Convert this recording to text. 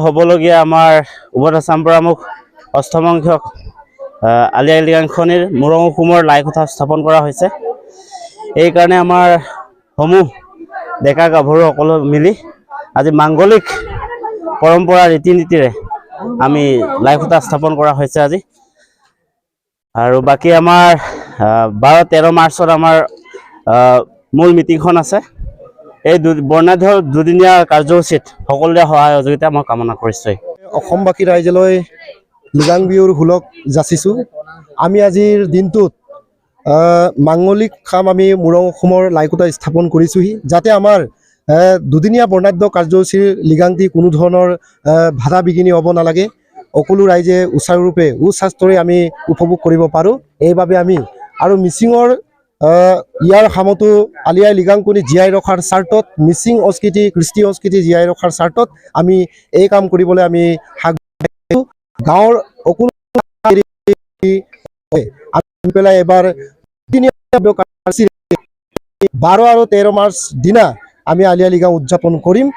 হবলগীয়া আমাৰ উভত আছাম পৰামুখ অষ্টম সংখ্যক আলি আই লৃগাং খনিৰ মুৰং অসমৰ লাই কোঠা স্থাপন কৰা হৈছে। এই কাৰণে আমাৰ সমূহ ডেকা গাভৰু সকলো মিলি আজি মাংগলিক পৰম্পৰা ৰীতি নীতিৰে আমি লাই কোঠা স্থাপন কৰা হৈছে আজি। আৰু বাকী আমাৰ 12-13 মাৰ্চত আমাৰ মূল মিটিংখন আছে। এই বৰ্ণাঢ্য দুদিনীয়া কাৰ্যসূচীত সকলোৰে সহায় সহযোগিতা মই কামনা কৰিছোঁ। অসমবাসী ৰাইজলৈ লৃগাং বিহুৰ হোলক যাচিছোঁ। আমি আজিৰ দিনটোত মাংগলিক কাম আমি মুৰং অসমৰ লাইকোটা স্থাপন কৰিছোঁহি, যাতে আমাৰ দুদিনীয়া বৰ্ণাঢ্য কাৰ্যসূচীৰ লৃগাংটি কোনো ধৰণৰ বাধা বিঘিনি হ'ব নালাগে, সকলো ৰাইজে উচাৰুৰূপে সুস্বাস্থ্যৰে আমি উপভোগ কৰিব পাৰোঁ। এইবাবে আমি আৰু মিচিঙৰ ইয়াৰ সামতো আলি আই লৃগাংখনি জীয়াই ৰখাৰ স্বাৰ্থত, মিচিং সংস্কৃতি কৃষ্টি সংস্কৃতি জীয়াই ৰখাৰ স্বাৰ্থত আমি এই কাম কৰিবলৈ আমি গাঁৱৰ সকলো পেলাই এবাৰ 12 আৰু 13 মাৰ্চ দিনা আমি আলি আই লৃগাং উদযাপন কৰিম।